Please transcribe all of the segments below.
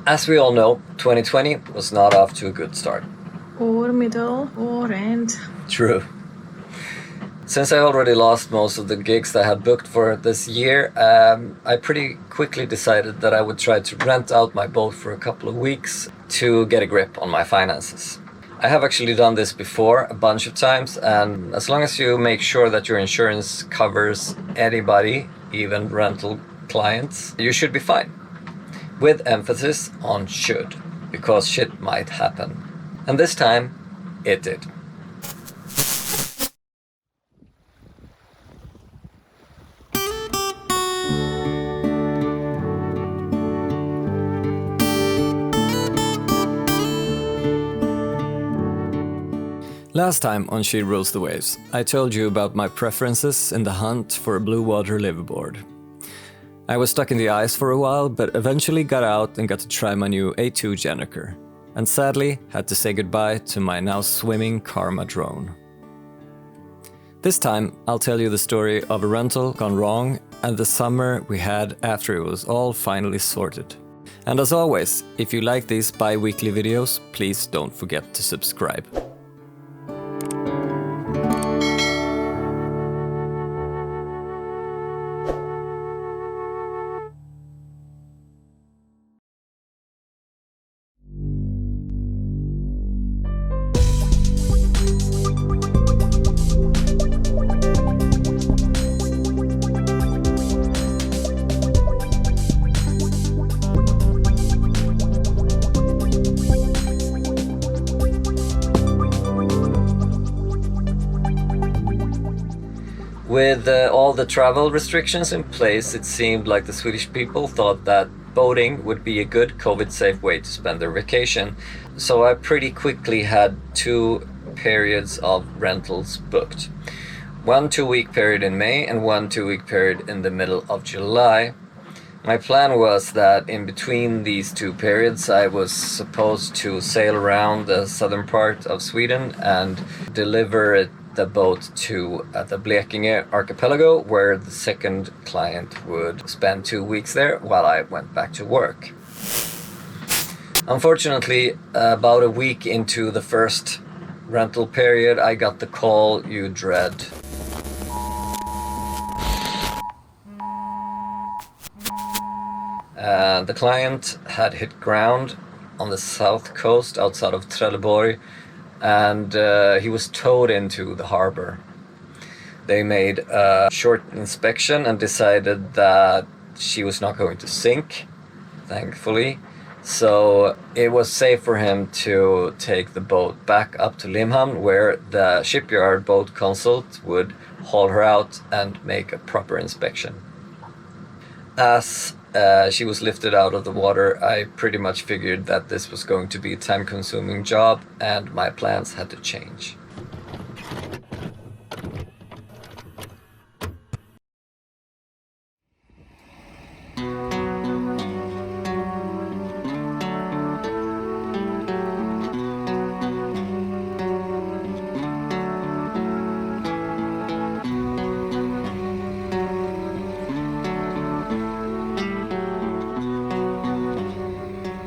As we all know, 2020 was not off to a good start. Or middle, or end. True. Since I already lost most of the gigs that I had booked for this year, I pretty quickly decided that I would try to rent out my boat for a couple of weeks to get a grip on my finances. I have actually done this before a bunch of times, and as long as you make sure that your insurance covers anybody, even rental clients, you should be fine. With emphasis on should, because shit might happen. And this time, it did. Last time on She Rules the Waves, I told you about my preferences in the hunt for a blue water liveaboard. I was stuck in the ice for a while, but eventually got out and got to try my new A2 Jenniker, and sadly had to say goodbye to my now swimming Karma drone. This time, I'll tell you the story of a rental gone wrong and the summer we had after it was all finally sorted. And as always, if you like these bi-weekly videos, please don't forget to subscribe. With all the travel restrictions in place, it seemed like the Swedish people thought that boating would be a good COVID-safe way to spend their vacation. So I pretty quickly had 2 periods of rentals booked. 1 2-week period in May and 1 2-week period in the middle of July. My plan was that in between these 2 periods I was supposed to sail around the southern part of Sweden and deliver the boat to the Blekinge archipelago, where the second client would spend 2 weeks there while I went back to work. Unfortunately, about a week into the first rental period, I got the call you dread. The client had hit ground on the south coast outside of Trelleborg, and he was towed into the harbor. They made a short inspection and decided that she was not going to sink, thankfully. So it was safe for him to take the boat back up to Limhamn, where the shipyard boat consult would haul her out and make a proper inspection. As she was lifted out of the water, I pretty much figured that this was going to be a time-consuming job, and my plans had to change.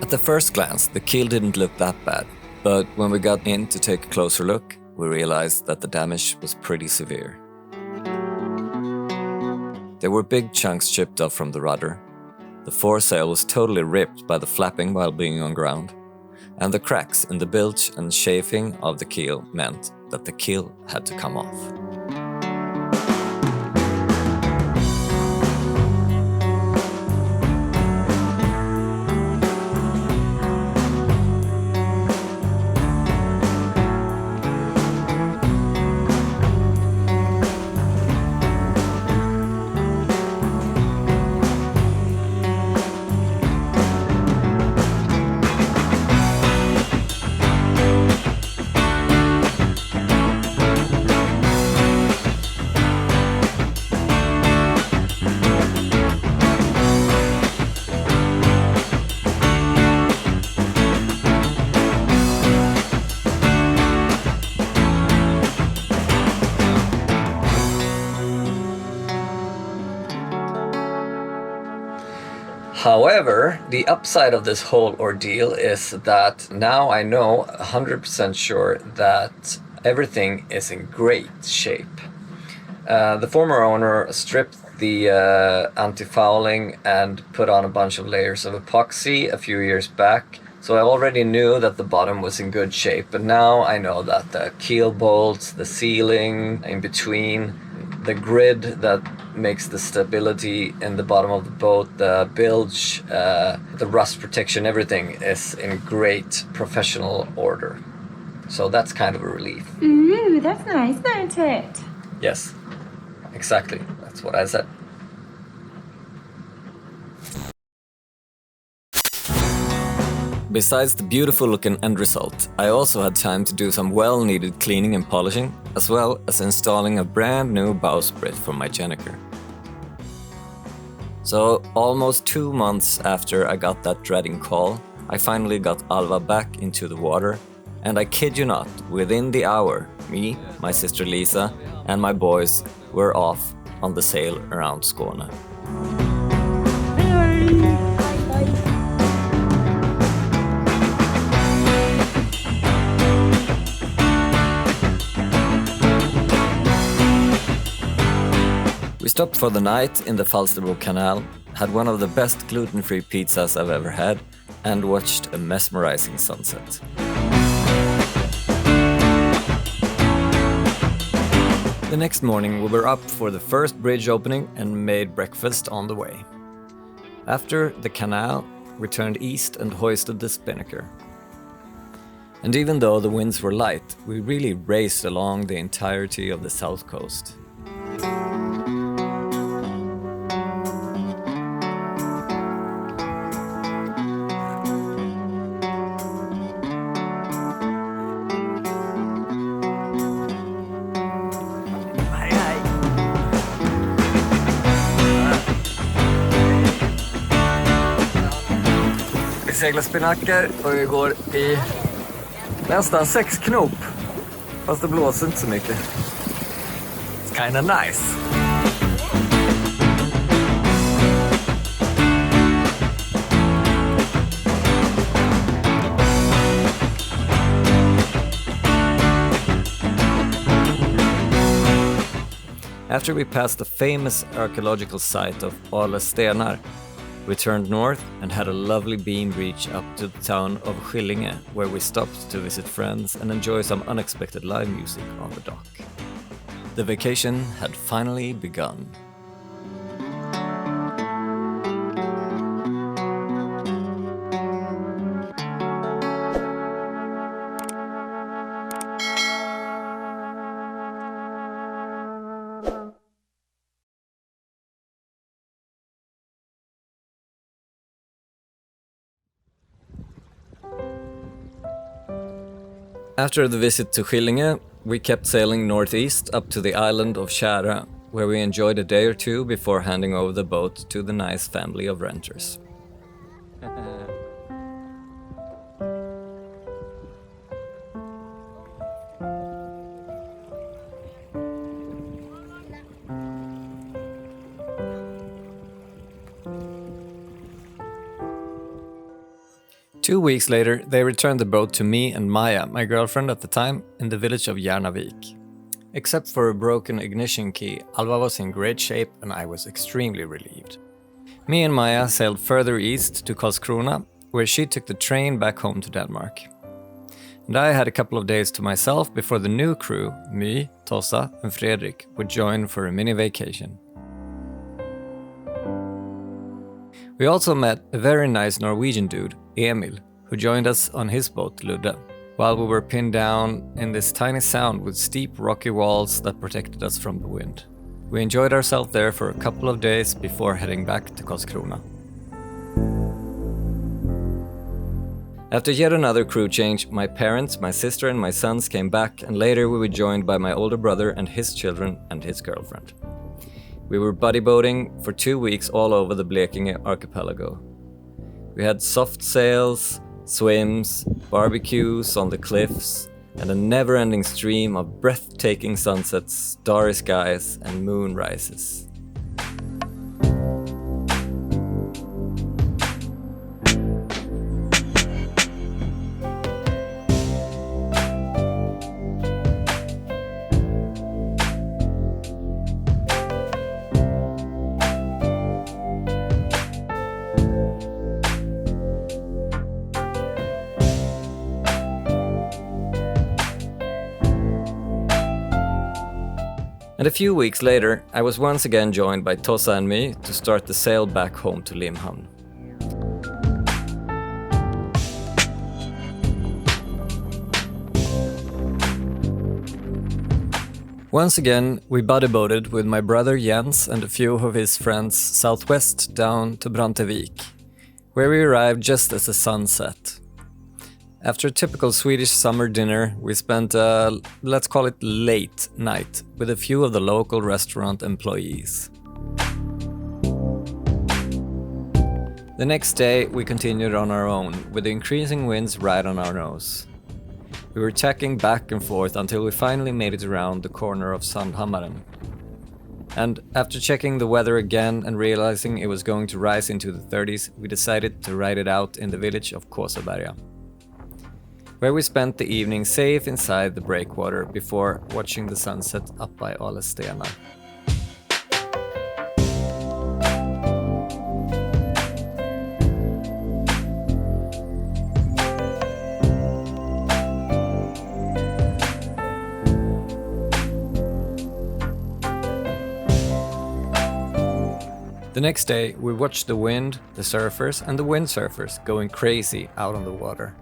At the first glance, the keel didn't look that bad, but when we got in to take a closer look, we realized that the damage was pretty severe. There were big chunks chipped off from the rudder. The foresail was totally ripped by the flapping while being on ground, and the cracks in the bilge and chafing of the keel meant that the keel had to come off. However, the upside of this whole ordeal is that now I know 100% sure that everything is in great shape. The former owner stripped the anti-fouling and put on a bunch of layers of epoxy a few years back, so I already knew that the bottom was in good shape, but now I know that the keel bolts, the ceiling in between, the grid that makes the stability in the bottom of the boat, the bilge, the rust protection, everything is in great professional order. So that's kind of a relief. Ooh, that's nice, isn't it? Yes, exactly. That's what I said. Besides the beautiful looking end result, I also had time to do some well-needed cleaning and polishing, as well as installing a brand new bowsprit for my Jenniker. So, almost 2 months after I got that dreading call, I finally got Alva back into the water, and I kid you not, within the hour, me, my sister Lisa, and my boys were off on the sail around Skåne. We stopped for the night in the Falsterbo Canal, had one of the best gluten-free pizzas I've ever had, and watched a mesmerizing sunset. The next morning we were up for the first bridge opening and made breakfast on the way. After the canal, we turned east and hoisted the spinnaker. And even though the winds were light, we really raced along the entirety of the south coast. Vi seglar spinnaker och vi går i nästan 6 knop. Fast det blåser inte så mycket. It's kinda nice. After we passed the famous archaeological site of Ala stenar, we turned north and had a lovely beam reach up to the town of Skillinge, where we stopped to visit friends and enjoy some unexpected live music on the dock. The vacation had finally begun. After the visit to Skillinge, we kept sailing northeast up to the island of Kära, where we enjoyed a day or two before handing over the boat to the nice family of renters. 2 weeks later, they returned the boat to me and Maja, my girlfriend at the time, in the village of Järnavik. Except for a broken ignition key, Alva was in great shape and I was extremely relieved. Me and Maja sailed further east to Karlskrona, where she took the train back home to Denmark. And I had a couple of days to myself before the new crew, me, Tossa and Fredrik, would join for a mini vacation. We also met a very nice Norwegian dude, Emil, who joined us on his boat, Ludde, while we were pinned down in this tiny sound with steep rocky walls that protected us from the wind. We enjoyed ourselves there for a couple of days before heading back to Karlskrona. After yet another crew change, my parents, my sister and my sons came back, and later we were joined by my older brother and his children and his girlfriend. We were buddy boating for 2 weeks all over the Blekinge archipelago. We had soft sails, swims, barbecues on the cliffs, and a never-ending stream of breathtaking sunsets, starry skies, and moon rises. And a few weeks later, I was once again joined by Tossa and me to start the sail back home to Limhamn. Once again, we buddy-boated with my brother Jens and a few of his friends southwest down to Brantevik, where we arrived just as the sun set. After a typical Swedish summer dinner, we spent a, let's call it late night, with a few of the local restaurant employees. The next day, we continued on our own, with the increasing winds right on our nose. We were tacking back and forth until we finally made it around the corner of Sandhammaren. And after checking the weather again and realizing it was going to rise into the 30s, we decided to ride it out in the village of Kåsaberga, where we spent the evening safe inside the breakwater before watching the sunset up by Alestena. The next day, we watched the wind, the surfers, and the windsurfers going crazy out on the water.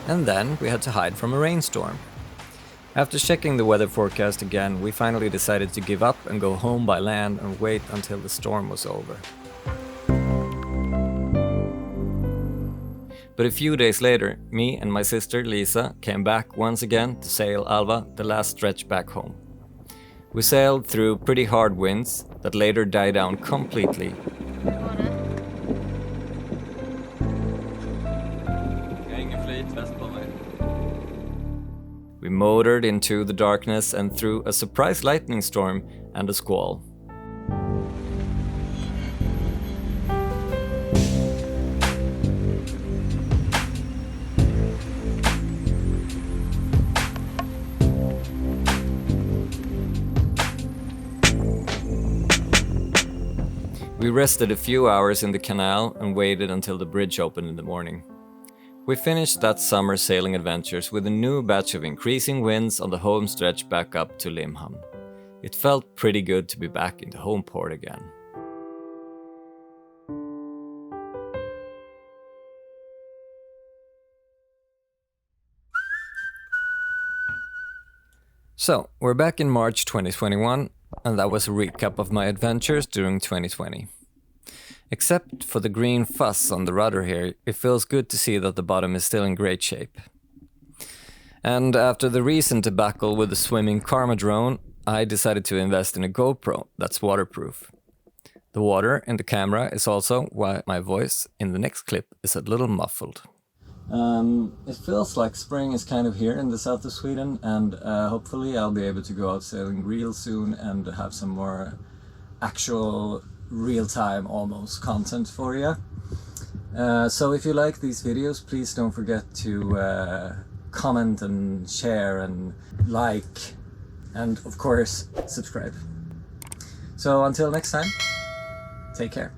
And then we had to hide from a rainstorm. After checking the weather forecast again, we finally decided to give up and go home by land and wait until the storm was over. But a few days later, me and my sister Lisa came back once again to sail Alva the last stretch back home. We sailed through pretty hard winds that later died down completely. We motored into the darkness and through a surprise lightning storm and a squall. We rested a few hours in the canal and waited until the bridge opened in the morning. We finished that summer sailing adventures with a new batch of increasing winds on the home stretch back up to Limhamn. It felt pretty good to be back in the home port again. So, we're back in March 2021, and that was a recap of my adventures during 2020. Except for the green fuzz on the rudder here, it feels good to see that the bottom is still in great shape. And after the recent debacle with the swimming Karma drone, I decided to invest in a GoPro that's waterproof. The water in the camera is also why my voice in the next clip is a little muffled. It feels like spring is kind of here in the south of Sweden, and hopefully I'll be able to go out sailing real soon and have some more actual real-time almost content for you. So if you like these videos, please don't forget to comment and share and like, and of course subscribe. So until next time, take care.